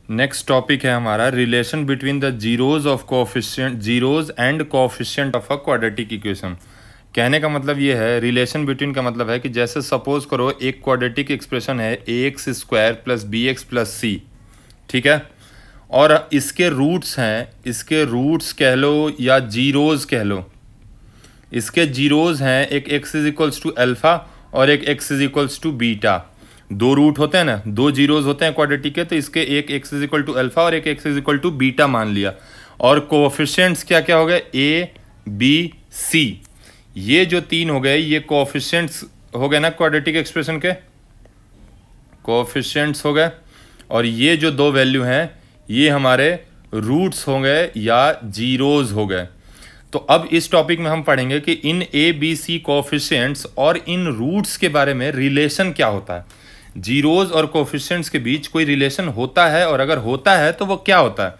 Next topic है हमारा relation between the zeros of coefficient zeros and coefficient of a quadratic equation. कहने का मतलब ये है, रिलेशन बिटवीन का मतलब है कि जैसे सपोज करो एक क्वाड्रेटिक एक्सप्रेशन है ax square plus B x plus C, ठीक है, और इसके रूट्स हैं, इसके रूट्स कह लो या जीरोज कह लो। इसके जीरोज हैं, एक x is equals to alpha और एक x is equals to beta. दो रूट होते हैं ना, दो जीरोज होते हैं क्वाड्रेटिक के, तो इसके एक x is equal to alpha और एक x is equal to beta मान लिया। और कोएफिशिएंट्स क्या क्या हो गए, a b c, ये जो तीन हो गए ये कोएफिशिएंट्स हो गए ना क्वाड्रेटिक एक्सप्रेशन के, कोएफिशिएंट्स हो गए। और ये जो दो वैल्यू हैं ये हमारे रूट्स हो गए या जीरोज हो गए। तो अब इस टॉपिक में हम पढ़ेंगे कि इन ए बी सी कोएफिशिएंट्स और इन रूट्स के बारे में रिलेशन क्या होता है। जीरोज और कोएफिशिएंट्स के बीच कोई रिलेशन होता है, और अगर होता है तो वो क्या होता है,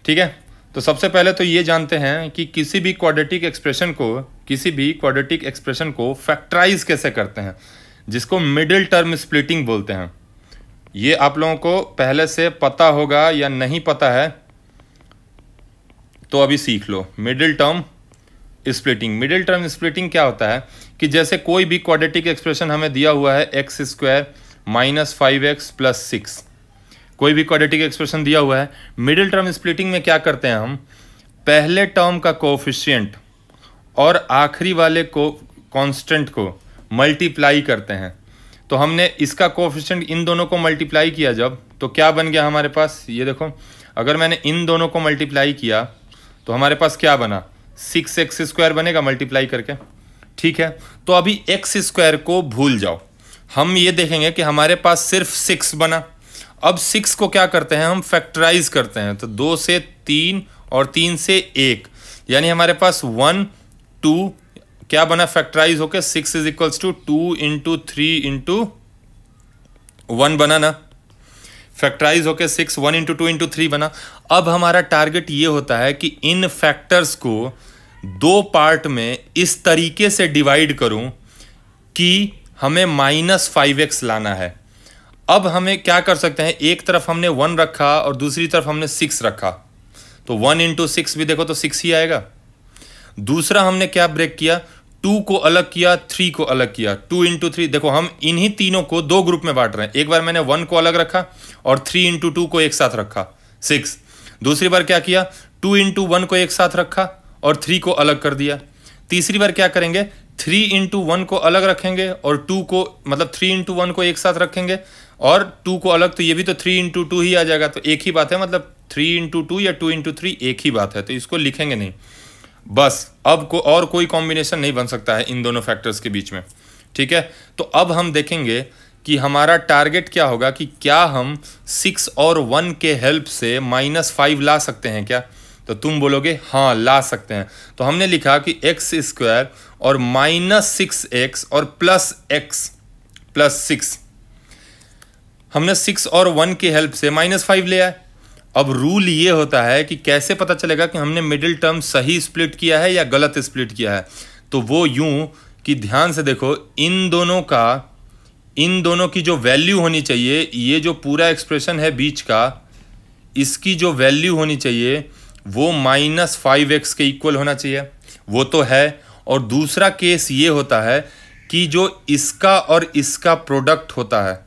ठीक है। तो सबसे पहले तो ये जानते हैं कि किसी भी क्वाड्रेटिक एक्सप्रेशन को फैक्टराइज कैसे करते हैं, जिसको मिडिल टर्म स्प्लिटिंग बोलते हैं। ये आप लोगों को पहले से पता होगा या नहीं पता है तो अभी सीख लो। मिडिल टर्म स्प्लिटिंग क्या होता है कि जैसे कोई भी क्वाड्रेटिक एक्सप्रेशन हमें दिया हुआ है x square minus 5x plus 6, कोई भी क्वाड्रेटिक एक्सप्रेशन दिया हुआ है। मिडिल टर्म स्प्लिटिंग में क्या करते हैं हम, पहले टर्म का कोएफिशिएंट और आखिरी वाले को कांस्टेंट को मल्टीप्लाई करते हैं। तो हमने इसका कोएफिशिएंट इन दोनों को मल्टीप्लाई किया जब, तो क्या बन गया हमारे पास, ये देखो, अगर मैंने इन दोनों को मल्टीप्लाई किया तो हमारे पास क्या बना, 6x स्क्वायर बनेगा मल्टीप्लाई करके, ठीक है। तो अभी x स्क्वायर को भूल जाओ, हम ये देखेंगे कि हमारे पास सिर्फ 6 बना। अब 6 को क्या करते हैं हम, फैक्टराइज करते हैं। तो 2 से 3 और 3 से 1, यानी हमारे पास 1 2 क्या बना फैक्टराइज होके, 6 is equals to 2 into 3 into 1 बना ना, फैक्टराइज होके 6 1 इंटू 2 इंटू 3 बना। अब हमारा टारगेट ये होता है कि इन फैक्टर्स को दो पार्ट में इस तरीके से डिवाइड करूं कि हमें -5x लाना है। अब हमें क्या कर सकते हैं, एक तरफ हमने 1 रखा और दूसरी तरफ हमने 6 रखा, तो 1 इंटू 6 भी देखो तो 6 ही आएगा। दूसरा हमने क्या ब्रेक किया, 2 को अलग किया, 3 को अलग किया, 2 इंटू 3, देखो हम इन्हीं तीनों को दो ग्रुप में बांट रहे हैं। एक बार मैंने 1 को अलग रखा और 3 इंटू 2 को एक साथ रखा, 6। दूसरी बार क्या किया, 2 इंटू 1 को एक साथ रखा और 3 को अलग कर दिया। तीसरी बार क्या करेंगे, 3 इंटू 1 को अलग रखेंगे और 2 को, मतलब 3 इंटू 1 को एक साथ रखेंगे और 2 को अलग, तो ये भी तो 3 इंटू 2 ही आ जाएगा। तो एक ही बात है, मतलब 3 इंटू 2 या 2 इंटू 3 एक ही बात है, तो इसको लिखेंगे नहीं बस। अब और कोई कॉम्बिनेशन नहीं बन सकता है इन दोनों फैक्टर्स के बीच में, ठीक है। तो अब हम देखेंगे कि हमारा टारगेट क्या होगा, कि क्या हम 6 और 1 के हेल्प से -5 ला सकते हैं क्या। तो तुम बोलोगे हाँ ला सकते हैं। तो हमने लिखा कि x स्क्वायर और -6x और प्लस x प्लस 6, हमने 6 और 1 की हेल्प से -5 ले आए। अब रूल ये होता है कि कैसे पता चलेगा कि हमने मिडिल टर्म सही स्प्लिट किया है या गलत स्प्लिट किया है। तो वो यूं कि ध्यान से देखो, इन दोनों की जो वैल्यू होनी चाहिए, ये जो पूरा एक्सप्रेशन है बीच का, इसकी जो वैल्यू होनी चाहिए वो -5x के इक्वल होना चाहिए, वो तो है। और दूसरा केस ये होता है कि जो इसका और इसका प्रोडक्ट होता है,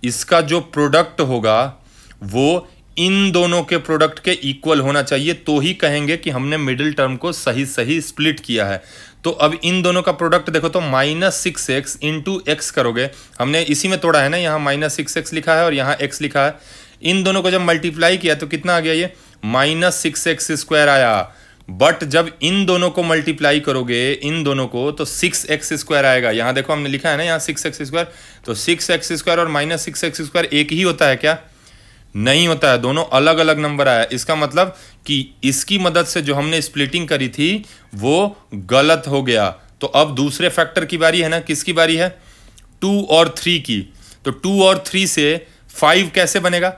इसका जो प्रोडक्ट होगा वो इन दोनों के प्रोडक्ट के इक्वल होना चाहिए, तो ही कहेंगे कि हमने मिडिल टर्म को सही स्प्लिट किया है। तो अब इन दोनों का प्रोडक्ट देखो, तो -6x इंटू x करोगे, हमने इसी में तोड़ा है ना, यहाँ -6x लिखा है और यहाँ x लिखा है। इन दोनों को जब मल्टीप्लाई किया तो कितना आ गया, ये -6x स्क्वायर आया। बट जब इन दोनों को मल्टीप्लाई करोगे, इन दोनों को, तो 6x स्क्वायर आएगा। यहाँ देखो हमने लिखा है ना, यहाँ 6x स्क्वायर, तो 6x स्क्वायर और -6x स्क्वायर एक ही होता है क्या, नहीं होता है, दोनों अलग अलग नंबर आया। इसका मतलब कि इसकी मदद से जो हमने स्प्लिटिंग करी थी वो गलत हो गया। तो अब दूसरे फैक्टर की बारी है ना, किसकी बारी है, 2 और 3 की। तो 2 और 3 से 5 कैसे बनेगा,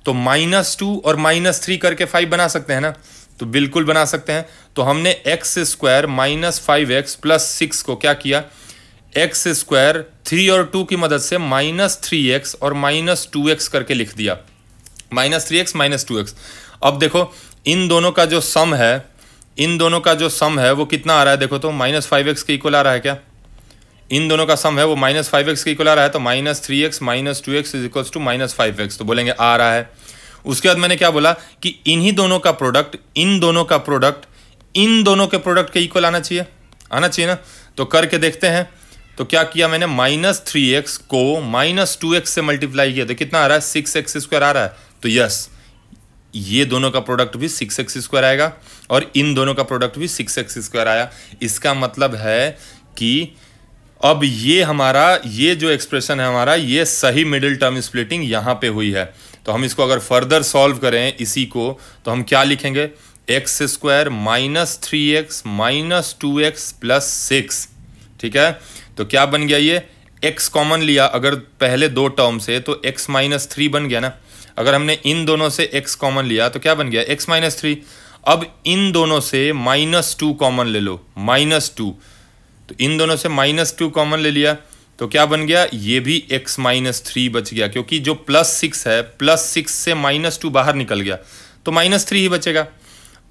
तो -2 और -3 करके 5 बना सकते हैं ना, तो बिल्कुल बना सकते हैं। तो हमने x स्क्वायर -5x प्लस 6 को क्या किया, x स्क्वायर 3 और 2 की मदद से -3x और -2x करके लिख दिया। -3x -2x। अब देखो इन दोनों का जो सम है, इन दोनों का जो सम है वो कितना आ रहा है, देखो तो -5x के इक्वल आ रहा है क्या? इन दोनों का सम है वो -5x के इक्वल आ रहा है, तो -3x -2x is equals to -5x, तो बोलेंगे आ रहा है। उसके बाद मैंने क्या बोला कि इन्हीं दोनों का प्रोडक्ट, इन दोनों का प्रोडक्ट इन दोनों के प्रोडक्ट के इक्वल आना चाहिए ना। तो करके देखते हैं। तो क्या किया मैंने, -3x को -2x से मल्टीप्लाई किया तो कितना आ रहा है, 6x² आ रहा है। तो यस, ये दोनों का प्रोडक्ट भी 6x² आएगा और इन दोनों का प्रोडक्ट भी 6x² आया। इसका मतलब है कि अब ये हमारा, ये जो एक्सप्रेशन है हमारा, ये सही मिडिल टर्म स्प्लिटिंग यहाँ पे हुई है। तो हम इसको अगर फर्दर सॉल्व करें इसी को, तो हम क्या लिखेंगे, x² -3x -2x + 6, ठीक है। तो क्या बन गया, ये x कॉमन लिया अगर पहले दो टर्म से, तो x -3 बन गया ना। अगर हमने इन दोनों से x कॉमन लिया तो क्या बन गया, x -3। अब इन दोनों से -2 कॉमन ले लो, -2, तो इन दोनों से -2 कॉमन ले लिया तो क्या बन गया, ये भी x -3 बच गया, क्योंकि जो +6 है, +6 से -2 बाहर निकल गया तो -3 ही बचेगा।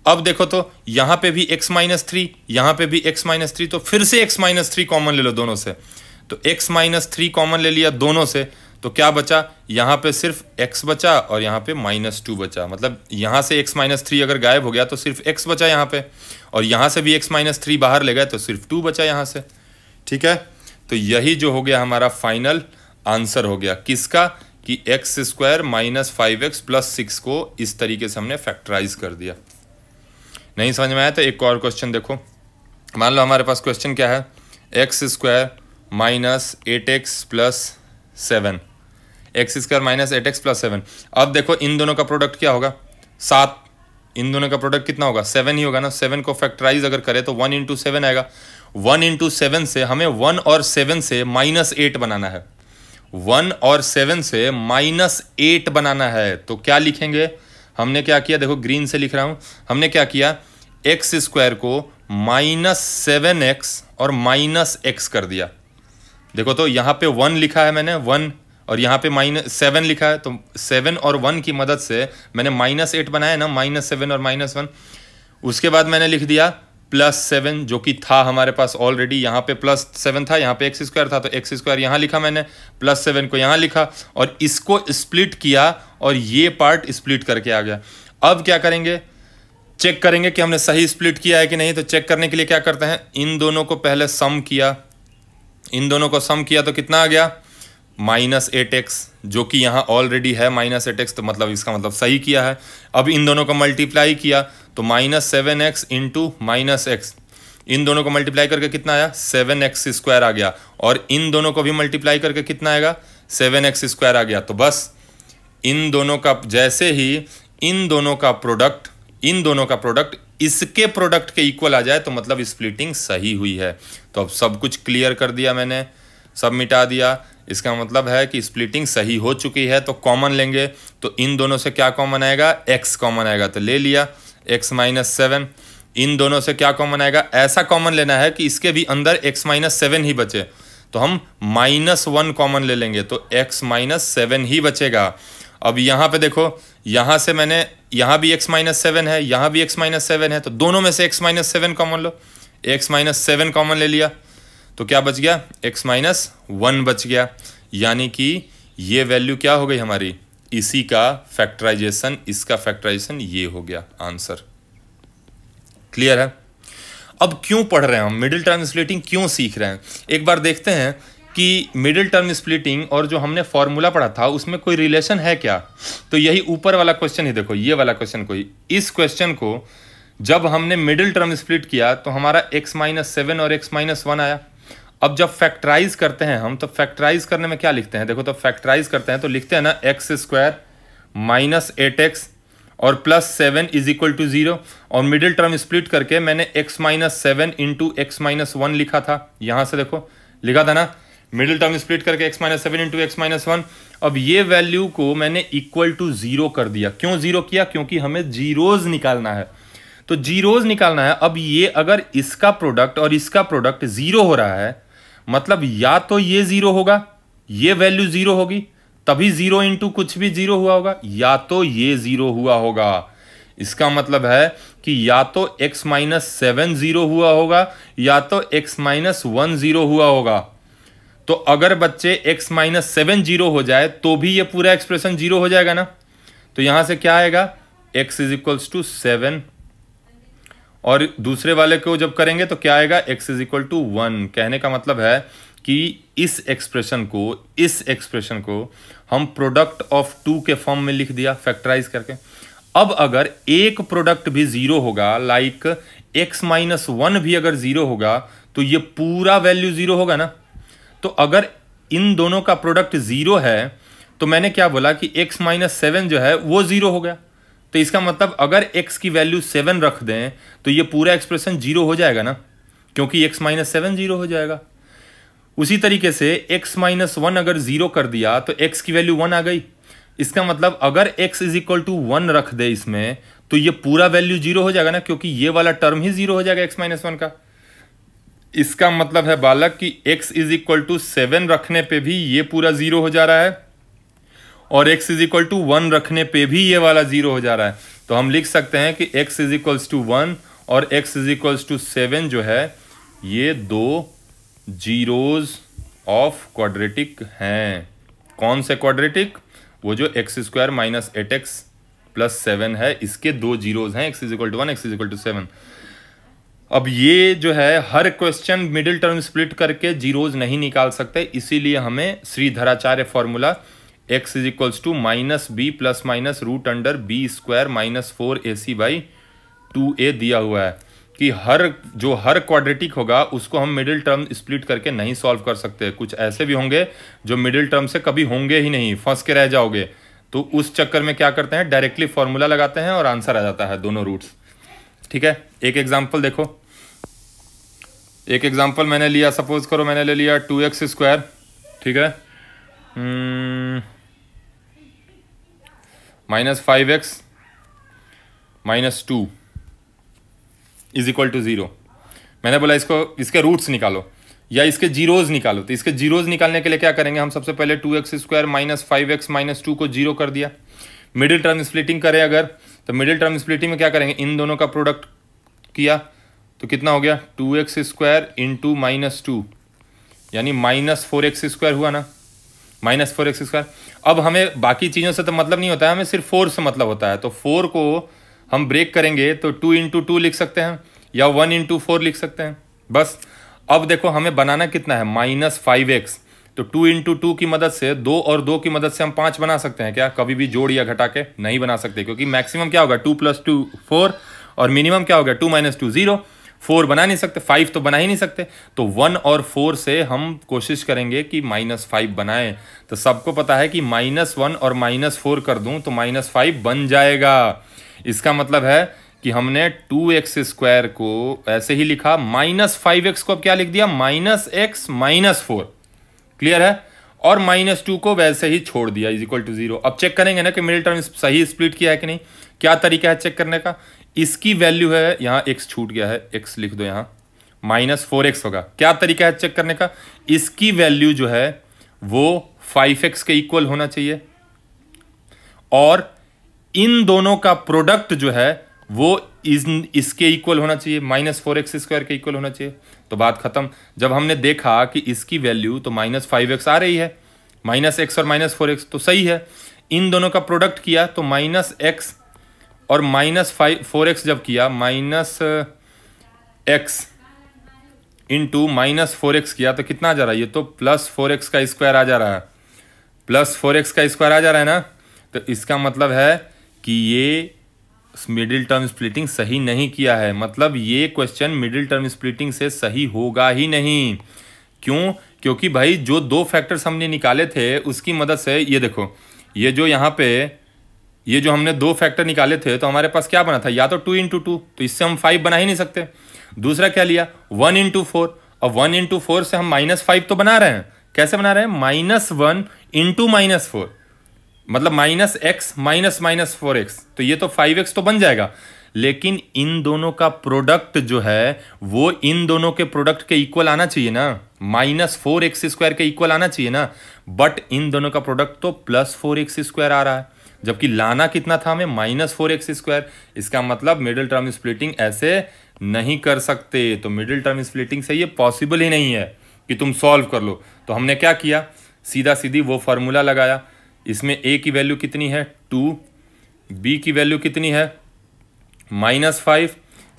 अब देखो तो यहाँ पे भी x -3, यहाँ पे भी x -3, तो फिर से x -3 कॉमन ले लो दोनों से, तो x -3 कॉमन ले लिया दोनों से, तो क्या बचा, यहाँ पे सिर्फ x बचा और यहाँ पे -2 बचा। मतलब यहाँ से x -3 अगर गायब हो गया तो सिर्फ x बचा यहाँ पे, और यहाँ से भी x -3 बाहर ले गए तो सिर्फ 2 बचा यहाँ से, ठीक है। तो यही जो हो गया हमारा फाइनल आंसर हो गया किसका, कि x² -5x + 6 को इस तरीके से हमने फैक्टराइज कर दिया। नहीं समझ में आया तो एक और क्वेश्चन देखो। मान लो हमारे पास क्वेश्चन क्या है, x² -8x + 7, x² -8x + 7। अब देखो इन दोनों का प्रोडक्ट क्या होगा, 7, इन दोनों का प्रोडक्ट कितना होगा, 7 ही होगा ना। 7 को फैक्टराइज अगर करें तो 1 × 7 आएगा। 1 × 7 से हमें 1 और 7 से -8 बनाना है, 1 और 7 से -8 बनाना है। तो क्या लिखेंगे, हमने क्या किया, देखो ग्रीन से लिख रहा हूं, हमने क्या किया, x² को -7x और -x कर दिया। देखो तो यहाँ पे 1 लिखा है मैंने, 1, और यहाँ पे -7 लिखा है, तो 7 और 1 की मदद से मैंने -8 बनाया ना, -7 और -1। उसके बाद मैंने लिख दिया +7, जो कि था हमारे पास ऑलरेडी, यहाँ पे +7 था, यहाँ पे x² था, तो x² यहाँ लिखा मैंने, +7 को यहाँ लिखा और इसको स्प्लिट किया और ये पार्ट स्प्लिट करके आ गया। अब क्या करेंगे, चेक करेंगे कि हमने सही स्प्लिट किया है कि नहीं। तो चेक करने के लिए क्या करते हैं, इन दोनों को पहले सम किया, इन दोनों को सम किया तो कितना आ गया, -8x, जो कि यहाँ ऑलरेडी है -8x, तो मतलब इसका मतलब सही किया है। अब इन दोनों को मल्टीप्लाई किया तो -7x × -x, इन दोनों को मल्टीप्लाई करके कितना आया, 7x² आ गया, और इन दोनों को भी मल्टीप्लाई करके कितना आएगा, 7x² आ गया। तो बस इन दोनों का, जैसे ही इन दोनों का प्रोडक्ट इसके प्रोडक्ट के इक्वल आ जाए तो मतलब स्प्लिटिंग सही हुई है। तो अब सब कुछ क्लियर कर दिया मैंने, सब मिटा दिया। इसका मतलब है कि स्प्लिटिंग सही हो चुकी है। तो कॉमन लेंगे तो इन दोनों से क्या कॉमन आएगा, x कॉमन आएगा, तो ले लिया x -7। इन दोनों से क्या कॉमन आएगा, ऐसा कॉमन लेना है कि इसके भी अंदर x -7 ही बचे, तो हम -1 कॉमन ले लेंगे तो x -7 ही बचेगा। अब यहाँ पे देखो, यहाँ से मैंने, यहाँ भी x -7 है, यहाँ भी x -7 है, तो दोनों में से x -7 कॉमन लो, x -7 कॉमन ले लिया तो क्या बच गया, x -1 बच गया। यानी कि ये वैल्यू क्या हो गई हमारी, इसी का फैक्टराइजेशन, इसका फैक्टराइजेशन ये हो गया आंसर। क्लियर है। अब क्यों पढ़ रहे हैं हम, मिडिल टर्म स्प्लिटिंग क्यों सीख रहे हैं, एक बार देखते हैं कि मिडिल टर्म स्प्लिटिंग और जो हमने फॉर्मूला पढ़ा था उसमें कोई रिलेशन है क्या। तो यही ऊपर वाला क्वेश्चन ही देखो, ये वाला क्वेश्चन को, इस क्वेश्चन को जब हमने मिडिल टर्म स्प्लिट किया तो हमारा x -7 और x -1 आया। अब जब फैक्टराइज करते हैं हम, तो फैक्टराइज करने में क्या लिखते हैं, देखो तो फैक्टराइज करते हैं तो लिखते हैं ना x² -8x और +7 = 0, और मिडिल टर्म स्प्लिट करके मैंने x -7 × x -1 लिखा था। यहां से देखो लिखा था ना, मिडिल टर्म स्प्लिट करके x -7 × x -1। अब ये वैल्यू को मैंने =0 कर दिया। क्यों 0 किया, क्योंकि हमें जीरोज निकालना है, तो जीरोज निकालना है। अब ये अगर इसका प्रोडक्ट और इसका प्रोडक्ट 0 हो रहा है, मतलब या तो ये 0 होगा, ये वैल्यू 0 होगी, तभी 0 इंटू कुछ भी 0 हुआ होगा, या तो ये 0 हुआ होगा। इसका मतलब है कि या तो x माइनस 7 0 हुआ होगा या तो x माइनस 1 0 हुआ होगा। तो अगर बच्चे x माइनस 7 0 हो जाए तो भी ये पूरा एक्सप्रेशन 0 हो जाएगा ना। तो यहां से क्या आएगा, x इज इक्वल्स टू 7, और दूसरे वाले को जब करेंगे तो क्या आएगा, x इज इक्वल टू 1। कहने का मतलब है कि इस एक्सप्रेशन को हम प्रोडक्ट ऑफ 2 के फॉर्म में लिख दिया फैक्टराइज करके। अब अगर एक प्रोडक्ट भी 0 होगा, लाइक x माइनस 1 भी अगर 0 होगा, तो ये पूरा वैल्यू 0 होगा ना। तो अगर इन दोनों का प्रोडक्ट 0 है तो मैंने क्या बोला कि x माइनस 7 जो है वो 0 हो गया। तो इसका मतलब अगर x की वैल्यू 7 रख दें तो ये पूरा एक्सप्रेशन 0 हो जाएगा ना, क्योंकि x माइनस 7 0 हो जाएगा। उसी तरीके से x माइनस 1 अगर 0 कर दिया तो x की वैल्यू 1 आ गई। इसका मतलब अगर x इज इक्वल टू 1 रख दे इसमें तो ये पूरा वैल्यू 0 हो जाएगा ना, क्योंकि ये वाला टर्म ही 0 हो जाएगा x माइनस 1 का। इसका मतलब है बालक कि x इज इक्वल टू 7 रखने पे भी ये पूरा 0 हो जा रहा है, और x इज इक्वल टू 1 रखने पे भी ये वाला 0 हो जा रहा है। तो हम लिख सकते हैं कि x इज इक्वल्स टू 1 और x इज इक्वल्स टू 7 जो है ये दो जीरोज ऑफ क्वाड्रेटिक हैं। कौन से क्वाड्रेटिक? वो जो x square minus 8x plus 7 है, इसके दो जीरोज हैं, x is equal to 1, x is equal to 7। अब ये जो है हर क्वेश्चन मिडिल टर्म स्प्लिट करके जीरोज नहीं निकाल सकते, इसीलिए हमें Sridharacharya formula x is equals to minus B plus minus root under B square minus 4ac by 2a दिया हुआ है कि हर क्वाड्रेटिक होगा उसको हम मिडिल टर्म स्प्लिट करके नहीं सॉल्व कर सकते। कुछ ऐसे भी होंगे जो मिडिल टर्म से कभी होंगे ही नहीं, फंस के रह जाओगे। तो उस चक्कर में क्या करते हैं, डायरेक्टली फॉर्मूला लगाते हैं और आंसर आ जाता है दोनों रूट्स। ठीक है, एक एग्जाम्पल देखो। एक एग्जाम्पल मैंने लिया, सपोज करो मैंने ले लिया 2x स्क्वायर, ठीक है, minus 5x minus 2 is equal to 0। मैंने बोला इसके रूट्स निकालो या इसके जीरोज निकालो। तो इसके जीरोज निकालने के लिए क्या करेंगे हम, सबसे पहले 2x square minus 5x minus 2 को 0 कर दिया। मिडिल टर्म स्प्लिटिंग करें अगर, तो मिडिल टर्म स्प्लिटिंग में क्या करेंगे, इन दोनों का प्रोडक्ट किया तो कितना हो गया, 2x स्क्वायर इंटू माइनस 2 यानी माइनस 4x स्क्वायर हुआ ना, माइनस 4x स्क्वायर। अब हमें बाकी चीज़ों से तो मतलब नहीं होता है, हमें सिर्फ 4 से मतलब होता है। तो 4 को हम ब्रेक करेंगे तो 2 इंटू 2 लिख सकते हैं या 1 इंटू 4 लिख सकते हैं बस। अब देखो हमें बनाना कितना है, माइनस 5x। तो 2 इंटू 2 की मदद से 2 और 2 की मदद से हम 5 बना सकते हैं क्या? कभी भी जोड़ या घटा के नहीं बना सकते, क्योंकि मैक्सिमम क्या होगा 2 प्लस 2 4 और मिनिमम क्या होगा 2 माइनस 2 0। 4 बना नहीं सकते, 5 तो बना ही नहीं सकते। तो 1 और 4 से हम कोशिश करेंगे कि माइनस 5 बनाएं। तो सबको पता है कि माइनस 1 और माइनस 4 कर दूं तो माइनस 5 बन जाएगा। इसका मतलब है कि हमने 2x स्क्वायर को ऐसे ही लिखा, माइनस 5x को अब क्या लिख दिया, माइनस x माइनस 4। क्लियर है? और माइनस 2 को वैसे ही छोड़ दिया इज इक्वल टू 0। अब चेक करेंगे ना कि मिडिल टर्म सही स्प्लिट किया है कि नहीं। क्या तरीका है चेक करने का, इसकी वैल्यू है, यहाँ x छूट गया है, x लिख दो यहाँ, माइनस 4x होगा। क्या तरीका है चेक करने का, इसकी वैल्यू जो है वो 5x के इक्वल होना चाहिए और इन दोनों का प्रोडक्ट जो है वो इसके इक्वल होना चाहिए, माइनस 4x स्क्वायर के इक्वल होना चाहिए। तो बात खत्म। जब हमने देखा कि इसकी वैल्यू तो माइनस 5x आ रही है, माइनस x और माइनस 4x तो सही है, इन दोनों का प्रोडक्ट किया तो माइनस x और माइनस 4x जब किया, minus x into minus 4x किया तो कितना आ जा रहा है, ये तो प्लस 4x का स्क्वायर आ जा रहा है, प्लस 4x का स्क्वायर आ जा रहा है ना। तो इसका मतलब है कि ये मिडिल टर्म स्प्लिटिंग सही नहीं किया है, मतलब ये क्वेश्चन मिडिल टर्म स्प्लिटिंग से सही होगा ही नहीं। क्यों? क्योंकि भाई जो दो फैक्टर्स हमने निकाले थे उसकी मदद से, ये देखो ये जो यहाँ पे ये जो हमने दो फैक्टर निकाले थे तो हमारे पास क्या बना था, या तो 2 इंटू 2, तो इससे हम 5 बना ही नहीं सकते। दूसरा क्या लिया, 1 इंटू 4, और 1 इंटू 4 से हम माइनस 5 तो बना रहे हैं। कैसे बना रहे हैं, माइनस 1 इंटू माइनस 4, मतलब minus x minus minus 4x, तो ये तो 5x तो बन जाएगा। लेकिन इन दोनों का प्रोडक्ट जो है वो इन दोनों के प्रोडक्ट के इक्वल आना चाहिए ना, -4x² के इक्वल आना चाहिए ना, बट इन दोनों का प्रोडक्ट तो +4x² आ रहा है, जबकि लाना कितना था हमें, -4x²। इसका मतलब मिडिल टर्म स्प्लिटिंग ऐसे नहीं कर सकते, तो मिडिल टर्म स्प्लिटिंग से ये पॉसिबल ही नहीं है कि तुम सॉल्व कर लो। तो हमने क्या किया, सीधा सीधी वो फार्मूला लगाया। इसमें a की वैल्यू कितनी है 2, b की वैल्यू कितनी है -5,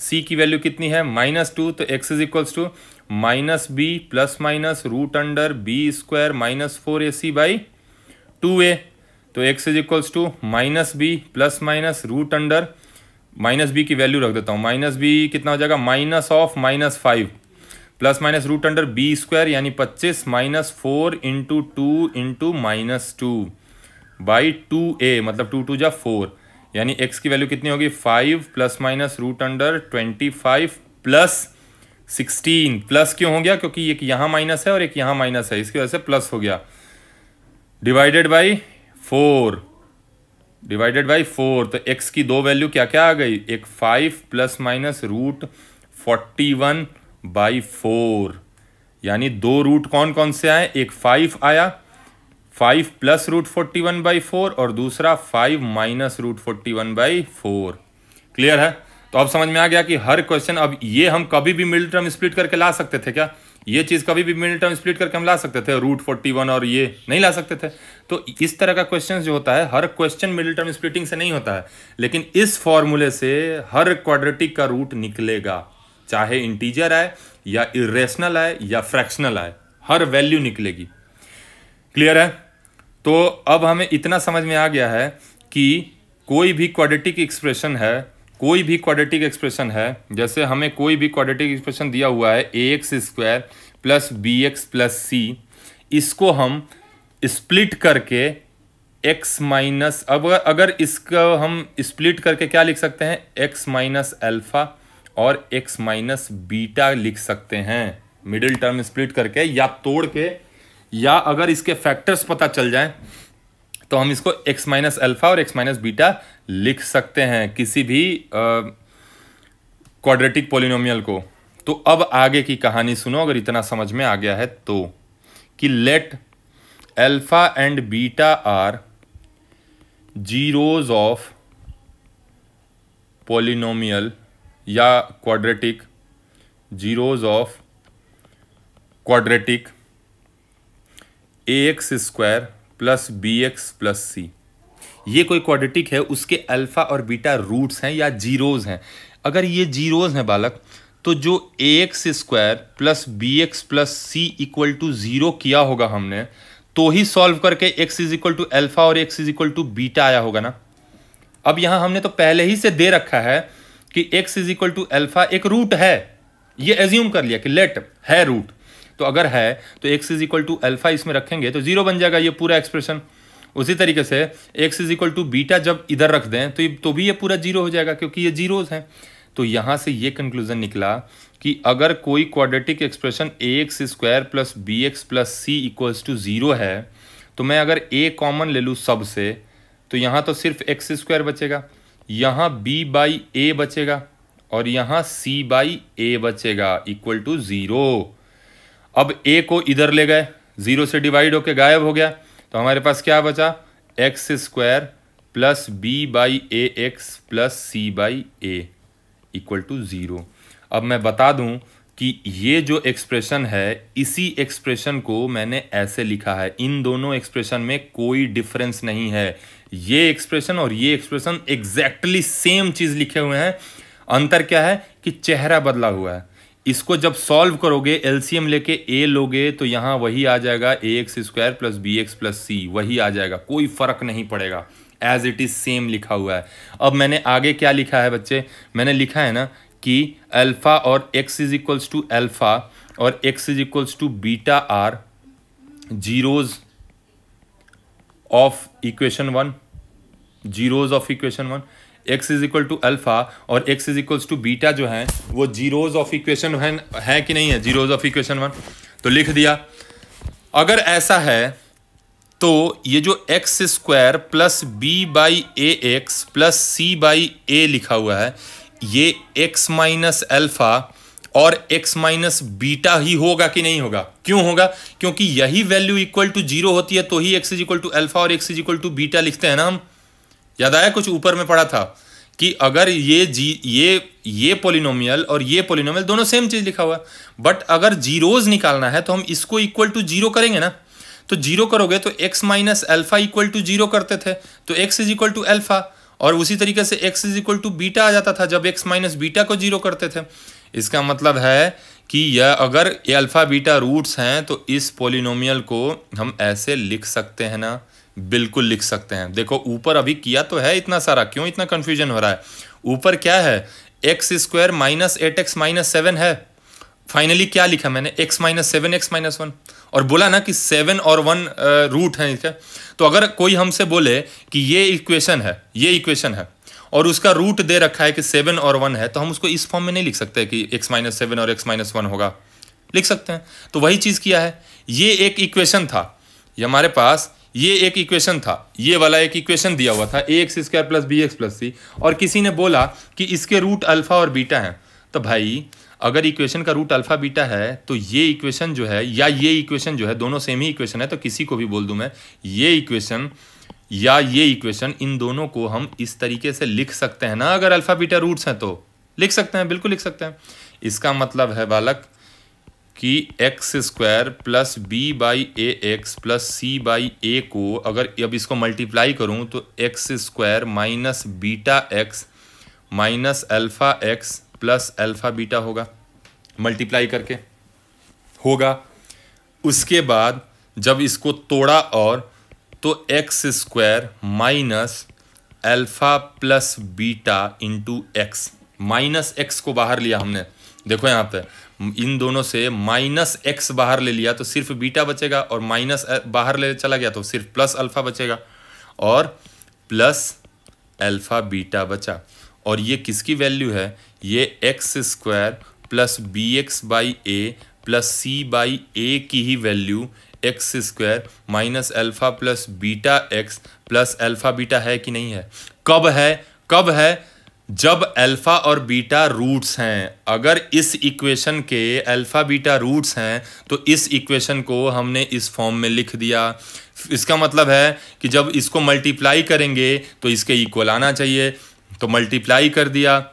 c की वैल्यू कितनी है -2, तो x is equals to -b plus minus √b² -4ac by 2a। तो x is equals to -b plus minus -b की वैल्यू रख देता हूँ, -b कितना हो जाएगा -5 प्लस माइनस √b² यानी 25 -4 × 2 × -2 बाई 2a, मतलब 2 2 जा 4, यानी x की वैल्यू कितनी होगी 5 प्लस माइनस √25 प्लस 16। प्लस क्यों हो गया, क्योंकि एक यहाँ माइनस है और एक यहाँ माइनस है, इसकी वजह से प्लस हो गया, डिवाइडेड बाई 4, तो x की दो वैल्यू क्या क्या आ गई, एक 5 प्लस माइनस √41/4, यानी दो रूट कौन कौन से आए, एक 5 आया, 5 प्लस √41/4 और दूसरा 5 माइनस √41/4। क्लियर है। तो अब समझ में आ गया कि हर क्वेश्चन, अब ये हम कभी भी मिडिल टर्म स्प्लिट करके ला सकते थे क्या, ये चीज कभी भी मिडिल टर्म स्प्लिट करके हम ला सकते थे, √41 और ये नहीं ला सकते थे। तो इस तरह का क्वेश्चन जो होता है, हर क्वेश्चन मिडिल टर्म स्प्लिटिंग से नहीं होता है, लेकिन इस फॉर्मूले से हर क्वाड्रेटिक का रूट निकलेगा, चाहे इंटीजर आए या इरेशनल आए या फ्रैक्शनल आए, हर वैल्यू निकलेगी। क्लियर है। तो अब हमें इतना समझ में आ गया है कि कोई भी क्वाड्रेटिक एक्सप्रेशन है, जैसे हमें कोई भी क्वाड्रेटिक एक्सप्रेशन दिया हुआ है ax² plus bx plus c, इसको हम स्प्लिट करके x माइनस, अगर इसका हम स्प्लिट करके क्या लिख सकते हैं, x माइनस अल्फा और x माइनस बीटा लिख सकते हैं, मिडिल टर्म स्प्लिट करके या तोड़ के, या अगर इसके फैक्टर्स पता चल जाएं तो हम इसको x माइनस अल्फा और x माइनस बीटा लिख सकते हैं किसी भी क्वाड्रेटिक पॉलिनोमियल को। तो अब आगे की कहानी सुनो, अगर इतना समझ में आ गया है तो, कि let alpha and beta are zeros of polynomial या quadratic, zeros of quadratic ax² plus bx plus c। ये कोई क्वाड्रेटिक है, उसके अल्फा और बीटा रूट्स हैं या जीरोज हैं। अगर ये जीरोज हैं बालक, तो जो ax² plus bx plus c equal to 0 किया होगा हमने, तो ही सॉल्व करके x is equal to alpha और x is equal to beta आया होगा ना। अब यहां हमने तो पहले ही से दे रखा है कि x is equal to alpha एक रूट है, ये एज्यूम कर लिया कि लेट है रूट, तो अगर है तो x is equal to alpha इसमें रखेंगे तो 0 बन जाएगा ये पूरा एक्सप्रेशन। उसी तरीके से x is equal to beta जब इधर रख दें तो भी ये पूरा 0 हो जाएगा, क्योंकि ये जीरोज हैं। तो यहां से ये कंक्लूजन निकला कि अगर कोई quadratic expression ax² plus bx plus c equals to 0 है, तो मैं अगर a कॉमन ले लूँ सब से, तो यहाँ तो सिर्फ x² बचेगा, यहाँ b/a बचेगा और यहाँ c/a बचेगा इक्वल टू 0। अब a को इधर ले गए, 0 से डिवाइड होके गायब हो गया, तो हमारे पास क्या बचा, x² plus b/ax plus c/a equal to 0। अब मैं बता दूं कि ये जो एक्सप्रेशन है, इसी एक्सप्रेशन को मैंने ऐसे लिखा है, इन दोनों एक्सप्रेशन में कोई डिफरेंस नहीं है। ये एक्सप्रेशन और ये एक्सप्रेशन एग्जैक्टली सेम चीज लिखे हुए हैं, अंतर क्या है कि चेहरा बदला हुआ है। इसको जब सॉल्व करोगे, एलसीएम लेके a लोगे, तो यहाँ वही आ जाएगा ax² plus bx plus c, वही आ जाएगा, कोई फर्क नहीं पड़ेगा, एज इट इज सेम लिखा हुआ है। अब मैंने आगे क्या लिखा है बच्चे, मैंने लिखा है ना कि अल्फा और x is equals to alpha और x is equals to beta are zeros of equation 1, zeros of equation 1। x is equal to alpha और x is equals to beta जो है वो जीरोज ऑफ इक्वेशन है कि नहीं है, जीरोज ऑफ इक्वेशन 1। तो लिख दिया। अगर ऐसा है तो ये जो x² plus b/ax plus c/a लिखा हुआ है, ये x माइनस अल्फा और x माइनस बीटा ही होगा कि नहीं होगा? क्यों होगा? क्योंकि यही वैल्यू इक्वल टू 0 होती है तो ही x is equal to alpha और x is equal to beta लिखते हैं ना हम। याद आया? कुछ ऊपर में पढ़ा था कि अगर ये पोलिनोमियल और ये पोलिनोमियल दोनों सेम चीज लिखा हुआ है, बट अगर जीरोज निकालना है तो हम इसको इक्वल टू 0 करेंगे ना। तो 0 करोगे तो x minus alpha equal to 0 करते थे तो x is equal to alpha, और उसी तरीके से x is equal to beta आ जाता था जब x माइनस बीटा को 0 करते थे। इसका मतलब है कि यह अगर ये अल्फा बीटा रूट्स हैं तो इस पोलिनोमियल को हम ऐसे लिख सकते हैं ना। बिल्कुल लिख सकते हैं। देखो ऊपर अभी किया तो है इतना सारा, क्यों इतना कंफ्यूजन हो रहा है? ऊपर क्या है? X square minus 8x minus 7 है। फाइनली क्या लिखा मैंने? x माइनस 7x माइनस 1, और बोला ना कि 7 और 1 रूट है इसका। तो अगर कोई हमसे बोले कि ये इक्वेशन है और उसका रूट दे रखा है कि 7 और 1 है, तो हम उसको इस फॉर्म में नहीं लिख सकते कि x माइनस 7 और x माइनस 1 होगा। लिख सकते हैं। तो वही चीज़ किया है। ये एक इक्वेशन था, ये हमारे पास ये एक इक्वेशन था, ये वाला एक इक्वेशन दिया हुआ था ax square plus bx plus c, और किसी ने बोला कि इसके रूट अल्फा और बीटा हैं। तो भाई अगर इक्वेशन का रूट अल्फा बीटा है तो ये इक्वेशन जो है या ये इक्वेशन जो है, दोनों सेम ही इक्वेशन है, तो किसी को भी बोल दूं मैं ये इक्वेशन या ये इक्वेशन, इन दोनों को हम इस तरीके से लिख सकते हैं ना। अगर अल्फा बीटा रूट्स हैं तो लिख सकते हैं, बिल्कुल लिख सकते हैं। इसका मतलब है बालक कि X square plus B by A X plus C by A को अगर अब इसको मल्टीप्लाई करूं तो X square minus beta X minus alpha X plus alpha beta होगा, मल्टीप्लाई करके होगा। उसके बाद जब इसको तोड़ा और तो X square minus alpha plus beta into X, minus X को बाहर लिया हमने। देखो यहाँ पे इन दोनों से माइनस एक्स बाहर ले लिया तो सिर्फ बीटा बचेगा, और माइनस बाहर ले चला गया तो सिर्फ प्लस अल्फा बचेगा, और प्लस अल्फा बीटा बचा। और ये किसकी वैल्यू है? ये X square plus B X by A plus C by A की ही value X square minus alpha plus beta X plus alpha beta है कि नहीं है? कब है? कब है? जब अल्फा और बीटा रूट्स हैं। अगर इस इक्वेशन के अल्फा बीटा रूट्स हैं तो इस इक्वेशन को हमने इस फॉर्म में लिख दिया। इसका मतलब है कि जब इसको मल्टीप्लाई करेंगे तो इसके इक्वल आना चाहिए, तो मल्टीप्लाई कर दिया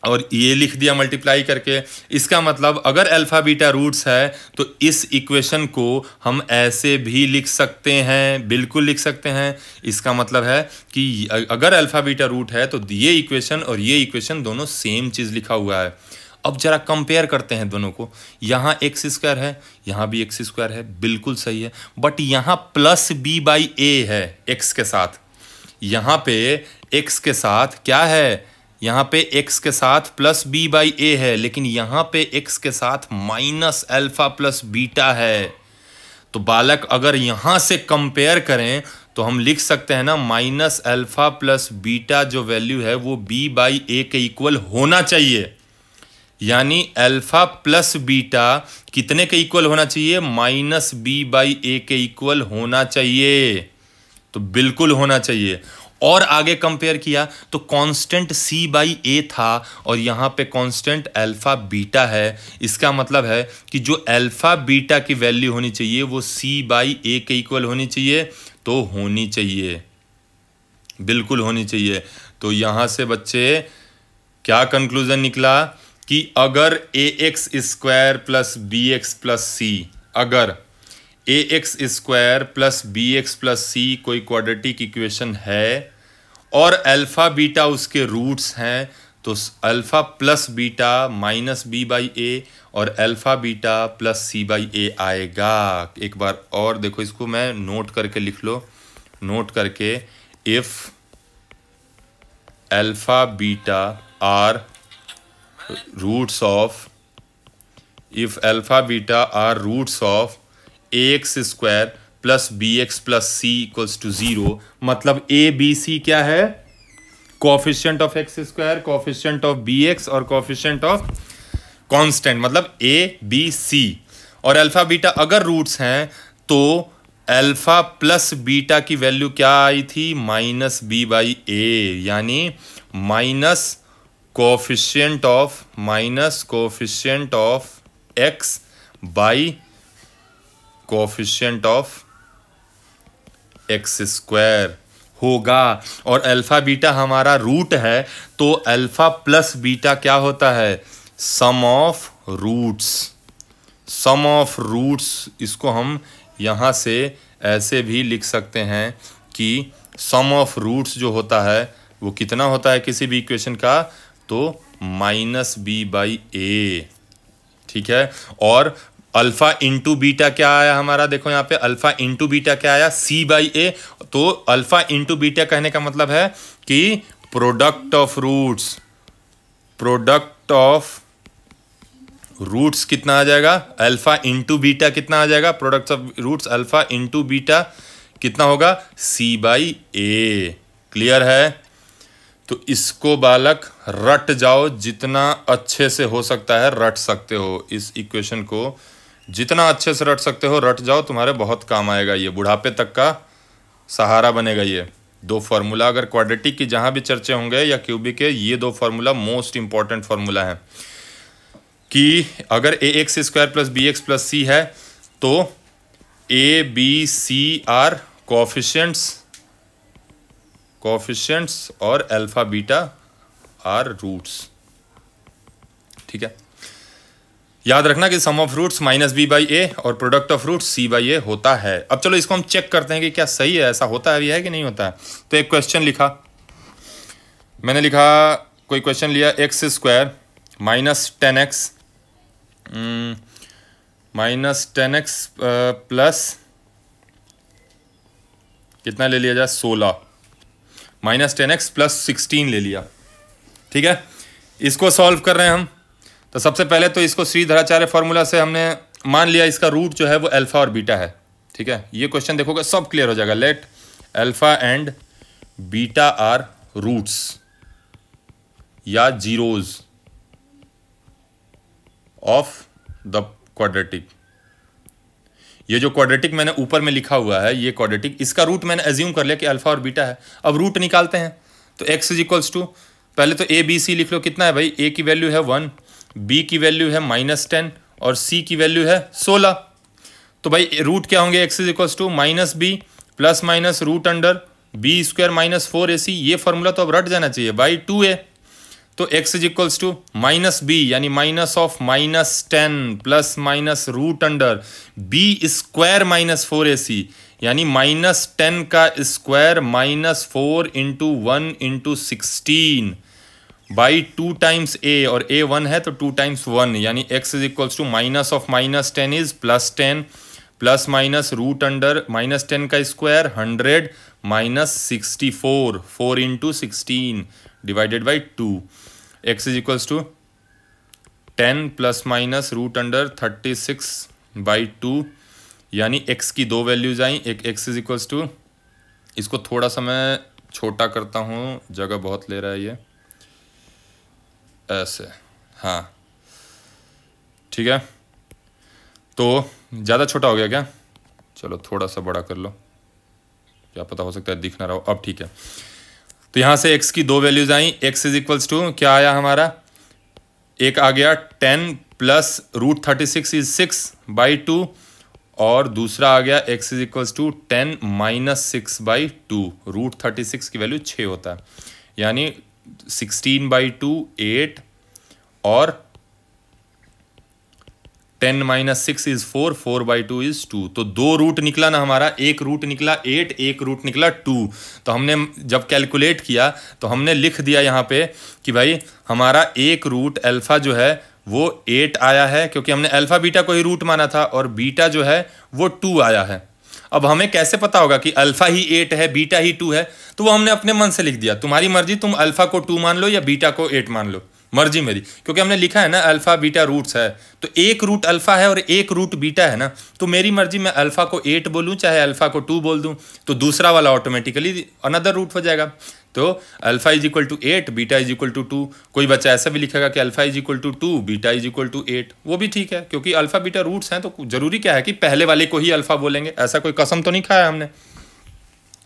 और ये लिख दिया मल्टीप्लाई करके। इसका मतलब अगर अल्फा बीटा रूट्स है तो इस इक्वेशन को हम ऐसे भी लिख सकते हैं, बिल्कुल लिख सकते हैं। इसका मतलब है कि अगर अल्फा बीटा रूट है तो ये इक्वेशन और ये इक्वेशन दोनों सेम चीज़ लिखा हुआ है। अब जरा कंपेयर करते हैं दोनों को। यहाँ एक्स स्क्वायर है, यहाँ भी एक्स स्क्वायर है, बिल्कुल सही है, बट यहाँ प्लस बी बाई ए है एक्स के साथ। यहाँ पे एक्स के साथ क्या है? यहाँ पे x के साथ प्लस बी बाई ए है, लेकिन यहाँ पे x के साथ माइनस अल्फा प्लस बीटा है। तो बालक अगर यहाँ से कंपेयर करें तो हम लिख सकते हैं ना माइनस अल्फा प्लस बीटा जो वैल्यू है वो b बाई ए के इक्वल होना चाहिए। यानी अल्फा प्लस बीटा कितने के इक्वल होना चाहिए? माइनस बी बाई ए के इक्वल होना चाहिए। तो बिल्कुल होना चाहिए। और आगे कंपेयर किया तो कांस्टेंट c बाई ए था और यहाँ पे कांस्टेंट अल्फा बीटा है। इसका मतलब है कि जो अल्फा बीटा की वैल्यू होनी चाहिए वो c बाई ए के इक्वल होनी चाहिए, तो होनी चाहिए, बिल्कुल होनी चाहिए। तो यहाँ से बच्चे क्या कंक्लूजन निकला कि अगर A x square plus B x plus C, अगर A x square plus B x plus C कोई क्वाड्रेटिक इक्वेशन है और अल्फा बीटा उसके रूट्स हैं, तो alpha plus beta minus B by A और alpha beta plus C by A आएगा। एक बार और देखो, इसको मैं नोट करके लिख लो, नोट करके, if alpha beta are roots of, if alpha beta are roots of A x square plus B x plus C equals to 0, मतलब ए बी सी क्या है? Coefficient of x square, coefficient of B x और coefficient of constant, मतलब A B सी। और alpha beta अगर roots हैं तो alpha plus beta की वैल्यू क्या आई थी? माइनस बी बाई ए, यानी minus coefficient of x by coefficient of x square होगा। और अल्फा बीटा हमारा रूट है, तो अल्फा प्लस बीटा क्या होता है? सम ऑफ रूट्स। इसको हम यहाँ से ऐसे भी लिख सकते हैं कि सम ऑफ रूट्स जो होता है वो कितना होता है किसी भी इक्वेशन का? तो -b/a, ठीक है। और अल्फा इंटू बीटा क्या आया हमारा? देखो यहाँ पे अल्फा इंटू बीटा क्या आया? c/a। तो अल्फा इंटू बीटा कहने का मतलब है कि प्रोडक्ट ऑफ रूट्स कितना आ जाएगा? अल्फा इंटू बीटा कितना आ जाएगा? Product of roots alpha into beta कितना होगा? c/a। क्लियर है? तो इसको बालक रट जाओ, जितना अच्छे से हो सकता है रट सकते हो। इस इक्वेशन को जितना अच्छे से रट सकते हो रट जाओ, तुम्हारे बहुत काम आएगा। ये बुढ़ापे तक का सहारा बनेगा। ये दो फार्मूला अगर क्वाड्रेटिक की जहाँ भी चर्चे होंगे या क्यूबिक के, ये दो फार्मूला मोस्ट इंपॉर्टेंट फार्मूला है कि अगर ax² + bx + c है तो a b c आर कोफिशिएंट्स और अल्फा बीटा आर रूट्स। ठीक है, याद रखना कि सम ऑफ रूट्स -b/a और प्रोडक्ट ऑफ रूट्स c/a होता है। अब चलो इसको हम चेक करते हैं कि क्या सही है, ऐसा होता है कि नहीं होता है। तो एक क्वेश्चन लिखा मैंने, कोई क्वेश्चन लिया x² - 10x प्लस कितना ले लिया जाए? 16 -10x + 16 ले लिया। ठीक है, इसको सॉल्व कर रहे हैं हम। तो सबसे पहले तो इसको श्रीधराचार्य फार्मूला से हमने मान लिया इसका रूट जो है वो अल्फा और बीटा है। ठीक है, ये क्वेश्चन देखोगे सब क्लियर हो जाएगा। Let alpha and beta are roots या जीरोज ऑफ द क्वाड्रेटिक। ये जो क्वाड्रेटिक मैंने ऊपर में लिखा हुआ है, ये क्वाड्रेटिक, इसका रूट मैंने एज्यूम कर लिया कि अल्फा और बीटा है। अब रूट निकालते हैं। तो x = पहले तो a b c लिख लो। कितना है भाई? a की वैल्यू है 1, b की वैल्यू है -10 और c की वैल्यू है 16। तो भाई रूट क्या होंगे? x = -b ± √b² - 4ac। ये फार्मूला तो अब रट जाना चाहिए बाई 2a। तो x = -b यानी -10 ± √b² - 4ac यानी -10 का स्क्वायर -4 × 1 × 16 बाई 2 टाइम्स a, और a 1 है तो 2 टाइम्स 1 यानी x = -10 इज +10 ± √10 का स्क्वायर 100 -64 4 × 16 डिवाइडेड बाई 2। x = 10 ± √36/2 यानी x की दो वैल्यूज आई। एक x = इसको थोड़ा सा मैं छोटा करता हूँ, जगह बहुत ले रहा है ये, ऐसे, हाँ ठीक है। तो ज़्यादा छोटा हो गया क्या? चलो थोड़ा सा बड़ा कर लो, क्या पता हो सकता है दिख ना रहा हो। अब ठीक है, तो यहाँ से x की दो वैल्यूज आई। x = क्या आया हमारा? एक आ गया 10 + √36 इज 6/2 और दूसरा आ गया x = 10 - 6/2। √36 की वैल्यू 6 होता है यानी 16/2 8 और 10 - 6 इज 4, 4/2 इज 2। तो दो रूट निकला ना हमारा, एक रूट निकला 8, एक रूट निकला 2। तो हमने जब कैलकुलेट किया तो हमने लिख दिया यहाँ पे कि भाई हमारा एक रूट अल्फा जो है वो 8 आया है, क्योंकि हमने अल्फा बीटा को ही रूट माना था, और बीटा जो है वो 2 आया है। अब हमें कैसे पता होगा कि अल्फा ही 8 है बीटा ही 2 है? तो वो हमने अपने मन से लिख दिया। तुम्हारी मर्जी, तुम अल्फा को 2 मान लो या बीटा को 8 मान लो, मर्जी मेरी, क्योंकि हमने लिखा है ना अल्फा बीटा रूट्स है। तो एक रूट अल्फा है और एक रूट बीटा है ना, तो मेरी मर्जी, मैं अल्फा को 8 बोलूं चाहे अल्फा को 2 बोल दूं, तो दूसरा वाला ऑटोमेटिकली अनदर रूट हो जाएगा। तो अल्फा = 8 बीटा = 2। कोई बच्चा ऐसा भी लिखेगा कि अल्फा = 2 बीटा = 8, वो भी ठीक है, क्योंकि अल्फा बीटा रूट्स हैं। तो जरूरी क्या है कि पहले वाले को ही अल्फा बोलेंगे? ऐसा कोई कसम तो नहीं खाया हमने।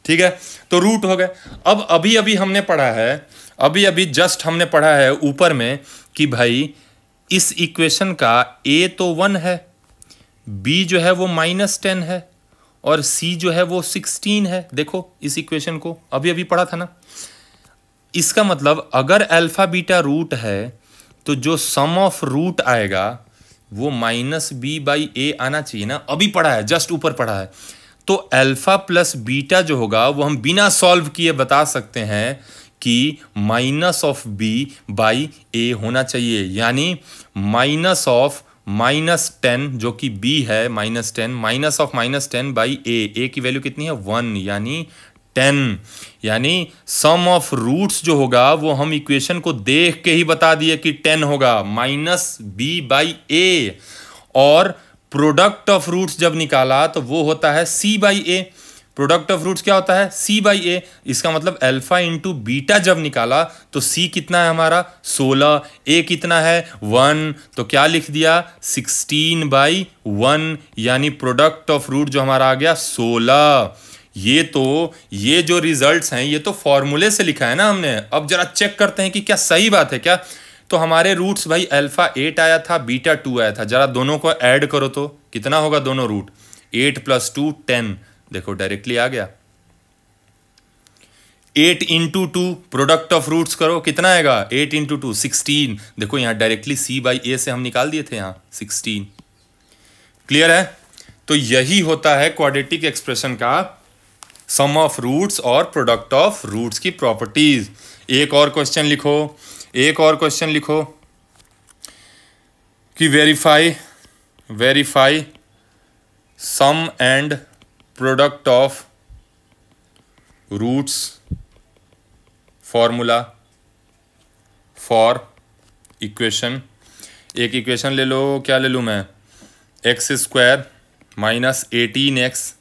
ठीक है, तो रूट हो गए। अब अभी हमने पढ़ा है अभी अभी जस्ट हमने पढ़ा है ऊपर में कि भाई इस इक्वेशन का a तो 1 है, b जो है वो -10 है और c जो है वो 16 है। देखो इस इक्वेशन को अभी अभी पढ़ा था ना। इसका मतलब अगर अल्फा बीटा रूट है तो जो सम ऑफ रूट आएगा वो -b/a आना चाहिए ना। अभी पढ़ा है, जस्ट ऊपर पढ़ा है। तो अल्फा प्लस बीटा जो होगा वो हम बिना सॉल्व किए बता सकते हैं कि -b/a होना चाहिए, यानी -10 जो कि b है -10 की वैल्यू कितनी है 1 यानी 10। यानी सम ऑफ रूट्स जो होगा वो हम इक्वेशन को देख के ही बता दिए कि 10 होगा -b/a। और प्रोडक्ट ऑफ रूट्स जब निकाला तो वो होता है c/a। प्रोडक्ट ऑफ रूट्स क्या होता है c/a। इसका मतलब अल्फा इंटू बीटा जब निकाला तो c कितना है हमारा 16, a कितना है 1, तो क्या लिख दिया 16/1, यानी प्रोडक्ट ऑफ रूट जो हमारा आ गया 16। ये जो रिजल्ट्स हैं ये तो फॉर्मूले से लिखा है ना हमने। अब जरा चेक करते हैं कि क्या सही बात है क्या। तो हमारे रूट्स भाई अल्फा 8 आया था, बीटा 2 आया था। जरा दोनों को ऐड करो तो कितना होगा दोनों रूट, 8 + 2 10। देखो डायरेक्टली आ गया। 8 × 2 प्रोडक्ट ऑफ रूट्स करो कितना आएगा 8 × 2 16। देखो यहां डायरेक्टली c/a से हम निकाल दिए थे यहां 16। क्लियर है। तो यही होता है क्वाड्रेटिक एक्सप्रेशन का सम ऑफ रूट्स और प्रोडक्ट ऑफ रूट्स की प्रॉपर्टीज। एक और क्वेश्चन लिखो कि verify sum and product of roots formula for equation. एक इक्वेशन ले लो, क्या ले लूँ मैं, x² - 18x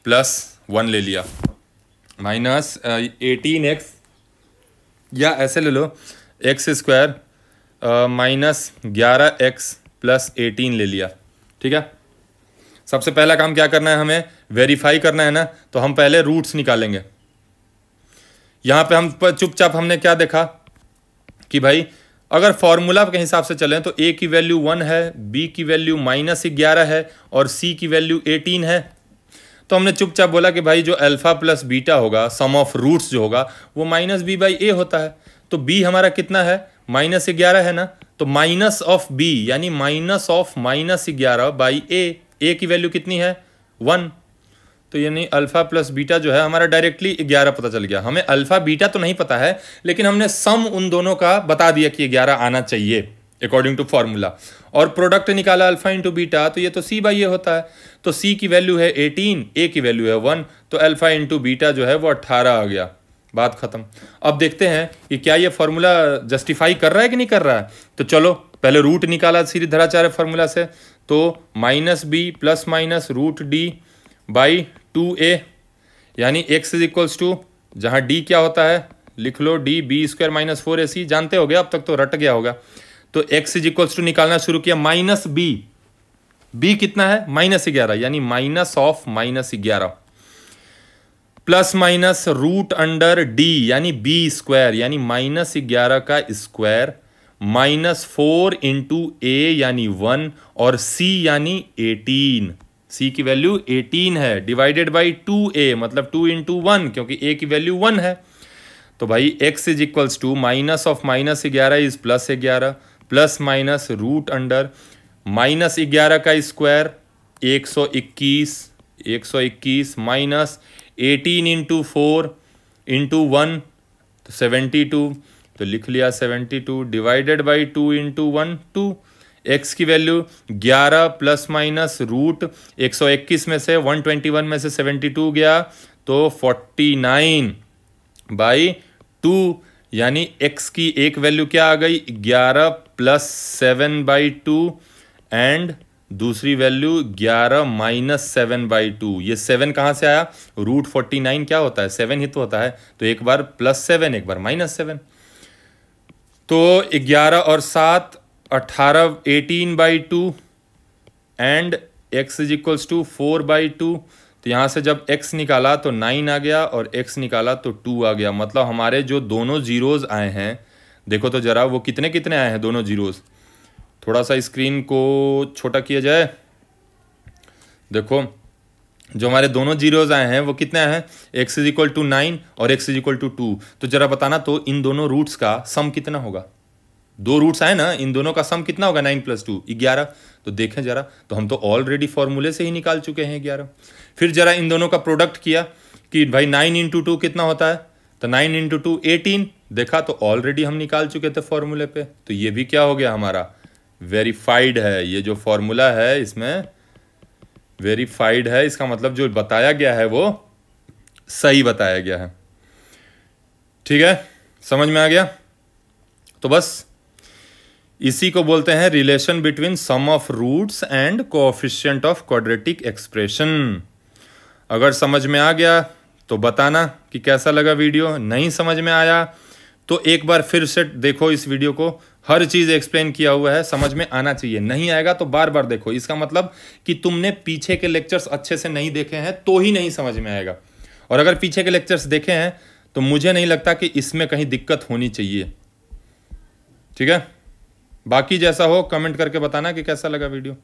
+ 1 ले लिया, -18x, या ऐसे ले लो x² - 11x + 18 ले लिया। ठीक है। सबसे पहला काम क्या करना है, हमें वेरीफाई करना है ना। तो हम पहले रूट्स निकालेंगे। यहाँ पे हम चुपचाप हमने क्या देखा कि भाई अगर फॉर्मूला के हिसाब से चलें तो a की वैल्यू 1 है, b की वैल्यू -11 है और c की वैल्यू 18 है। तो हमने चुपचाप बोला कि भाई जो अल्फा प्लस बीटा होगा, सम ऑफ रूट्स जो होगा वो -b/a होता है। तो b हमारा कितना है -11 है ना। तो माइनस ऑफ b यानी -11/a, a की वैल्यू कितनी है 1। तो यानी अल्फा प्लस बीटा जो है हमारा डायरेक्टली 11 पता चल गया। हमें अल्फा बीटा तो नहीं पता है, लेकिन हमने सम उन दोनों का बता दिया कि 11 आना चाहिए अकॉर्डिंग टू फॉर्मूला। और प्रोडक्ट निकाला अल्फा इंटू बीटा, तो ये तो c/a होता है। तो c की वैल्यू है 18, a की वैल्यू है 1, तो अल्फा इंटू बीटा जो है वो 18 आ गया। बात खत्म। अब देखते हैं कि क्या ये फॉर्मूला जस्टिफाई कर रहा है कि नहीं कर रहा है। तो चलो पहले रूट निकाला सीरीधराचार्य फॉर्मूला से, तो -b ± √d/2a, यानी x = जहाँ d क्या होता है लिख लो, d b² - 4ac, जानते हो गए अब तक तो रट गया होगा। तो x = निकालना शुरू किया -b कितना है -11, यानी -11 ±√d यानी b² यानी -11 का स्क्वायर -4 × a यानी 1 और c यानी 18। c की वैल्यू 18 है, डिवाइडेड बाई 2a मतलब 2 × 1, क्योंकि a की वैल्यू 1 है। तो भाई x = -11 इज +11 ±√11 का स्क्वायर 121 माइनस 18 × 4 × 1 तो 72, तो लिख लिया 72 डिवाइडेड बाई 2 × 1 2। x की वैल्यू 11 ±√121 में से 121 में से 72 गया तो 49/2, यानी x की एक वैल्यू क्या आ गई 11 + 7/2 एंड दूसरी वैल्यू 11 - 7/2। ये 7 कहाँ से आया, √49 क्या होता है 7 ही तो होता है, तो एक बार +7 एक बार -7। तो 11 और 7 18 18/2 एंड x = 4/2, तो यहाँ से जब x निकाला तो 9 आ गया और x निकाला तो 2 आ गया। मतलब हमारे जो दोनों जीरोज़ आए हैं, देखो तो ज़रा वो कितने कितने आए हैं दोनों जीरोज़। थोड़ा सा स्क्रीन को छोटा किया जाए, देखो जो हमारे दोनों जीरोज़ आए हैं वो कितने आए हैं, x इज इक्वल टू 9 और x इज इक्वल टू 2। तो ज़रा बताना तो इन दोनों रूट्स का सम कितना होगा। दो रूट्स आए ना, इन दोनों का सम कितना होगा, 9 + 2 11। तो देखें जरा, तो हम तो ऑलरेडी फॉर्मूले से ही निकाल चुके हैं 11। फिर जरा इन दोनों का प्रोडक्ट किया कि भाई 9 × 2 कितना होता है, तो 9 × 2 18। देखा तो ऑलरेडी हम निकाल चुके थे फॉर्मूले पे। तो ये भी क्या हो गया हमारा, वेरीफाइड है। ये जो फॉर्मूला है इसमें वेरीफाइड है, इसका मतलब जो बताया गया है वो सही बताया गया है। ठीक है, समझ में आ गया। तो बस इसी को बोलते हैं relation between sum of roots and coefficient of quadratic expression. अगर समझ में आ गया तो बताना कि कैसा लगा वीडियो। नहीं समझ में आया तो एक बार फिर से देखो इस वीडियो को, हर चीज़ एक्सप्लेन किया हुआ है, समझ में आना चाहिए। नहीं आएगा तो बार बार देखो, इसका मतलब कि तुमने पीछे के लेक्चर्स अच्छे से नहीं देखे हैं तो ही नहीं समझ में आएगा। और अगर पीछे के लेक्चर्स देखे हैं तो मुझे नहीं लगता कि इसमें कहीं दिक्कत होनी चाहिए। ठीक है, बाकी जैसा हो कमेंट करके बताना कि कैसा लगा वीडियो।